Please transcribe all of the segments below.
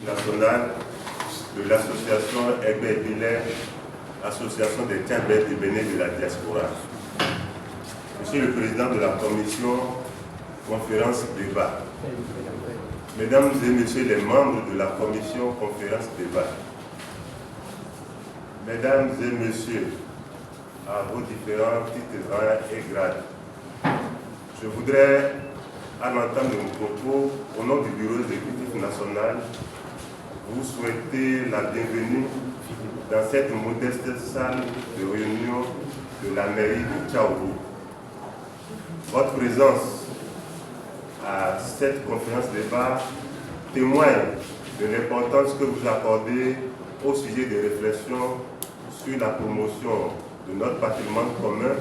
nationale de l'association Egbe Ebile, association des Tchadbais du Bénin de la diaspora. Monsieur le Président de la Commission Conférence Débat, Mesdames et Messieurs les membres de la Commission Conférence Débat, Mesdames et Messieurs, à vos différents titres, rangs et grades, je voudrais, à l'entame de mon propos, au nom du Bureau exécutif national, vous souhaiter la bienvenue dans cette modeste salle de réunion de la mairie de Tchaourou. Votre présence à cette conférence débat témoigne de l'importance que vous accordez au sujet des réflexions sur la promotion de notre patrimoine commun,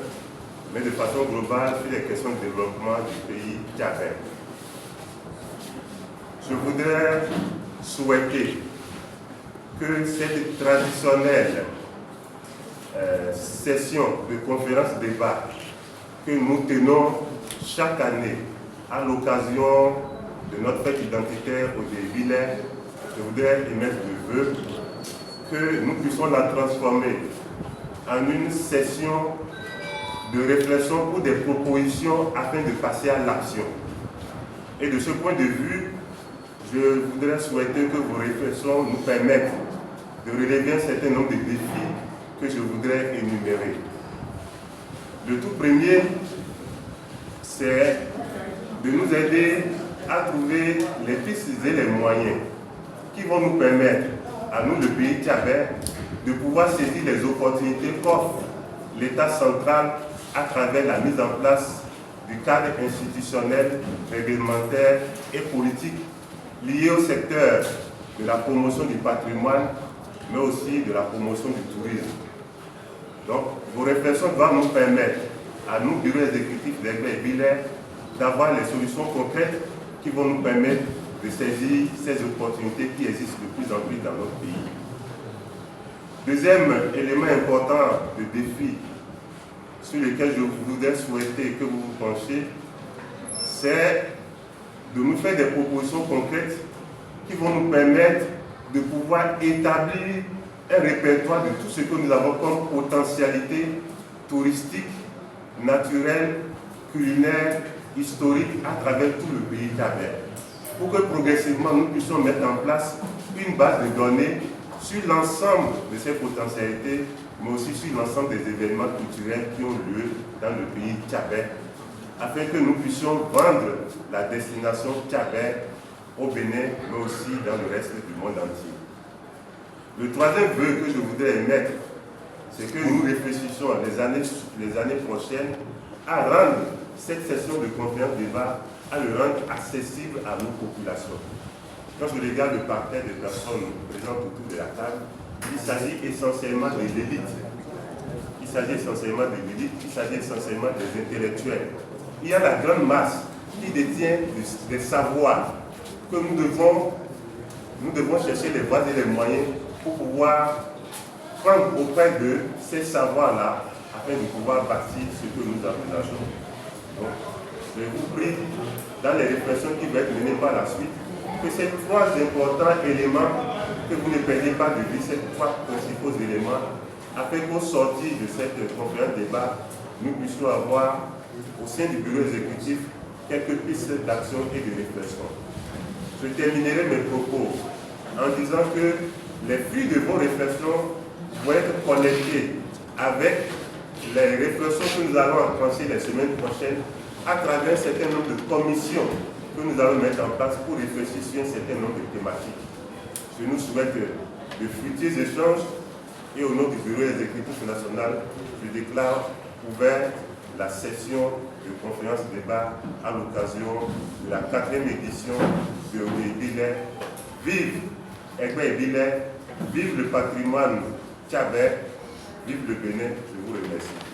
mais de façon globale sur les questions de développement du pays tchadien. Je voudrais souhaiter que cette traditionnelle session de conférence débat que nous tenons chaque année à l'occasion de notre fête identitaire au Débilais, je voudrais émettre le vœu que nous puissions la transformer en une session de réflexion pour des propositions afin de passer à l'action. Et de ce point de vue, je voudrais souhaiter que vos réflexions nous permettent de relever un certain nombre de défis que je voudrais énumérer. Le tout premier, c'est de nous aider à trouver les pistes et les moyens qui vont nous permettre, à nous, le pays tchadien, de pouvoir saisir les opportunités qu'offre l'État central à travers la mise en place du cadre institutionnel, réglementaire et politique lié au secteur de la promotion du patrimoine, mais aussi de la promotion du tourisme. Donc, vos réflexions doivent nous permettre, à nous, bureau exécutif d'Egbe Ebile, d'avoir les solutions concrètes qui vont nous permettre de saisir ces opportunités qui existent de plus en plus dans notre pays. Deuxième élément important de défi sur lequel je voudrais souhaiter que vous vous penchiez, c'est de nous faire des propositions concrètes qui vont nous permettre de pouvoir établir un répertoire de tout ce que nous avons comme potentialité touristique, naturelle, culinaire, historique à travers tout le pays tchadien, pour que progressivement nous puissions mettre en place une base de données sur l'ensemble de ces potentialités, mais aussi sur l'ensemble des événements culturels qui ont lieu dans le pays tchadien, afin que nous puissions vendre la destination tchadien au Bénin, mais aussi dans le reste du monde entier. Le troisième vœu que je voudrais émettre, c'est que nous réfléchissions les années prochaines à rendre cette session de conférence débat, à le rendre accessible à nos populations. Quand je regarde le parterre des personnes présentes autour de la table, il s'agit essentiellement de l'élite. Il s'agit essentiellement des intellectuels. Il y a la grande masse qui détient des savoirs que nous devons chercher les voies et les moyens pour pouvoir prendre auprès de ces savoirs-là afin de pouvoir bâtir ce que nous envisageons. Donc, je vous prie, dans les réflexions qui vont être menées par la suite, que ces trois importants éléments, que vous ne perdiez pas de vue, ces trois principaux éléments, afin qu'au sortir de cette conférence débat, nous puissions avoir au sein du bureau exécutif quelques pistes d'action et de réflexion. Je terminerai mes propos en disant que les fruits de vos réflexions vont être connectés avec les réflexions que nous allons enclencher les semaines prochaines à travers un certain nombre de commissions que nous allons mettre en place pour réfléchir sur un certain nombre de thématiques. Je nous souhaite de fructueux échanges et au nom du bureau exécutif national, je déclare ouvert la session de conférence débat à l'occasion de la 4e édition de Ebile. Vive Egbe Ebile, vive le patrimoine tchadien, vive le Bénin. Je vous remercie.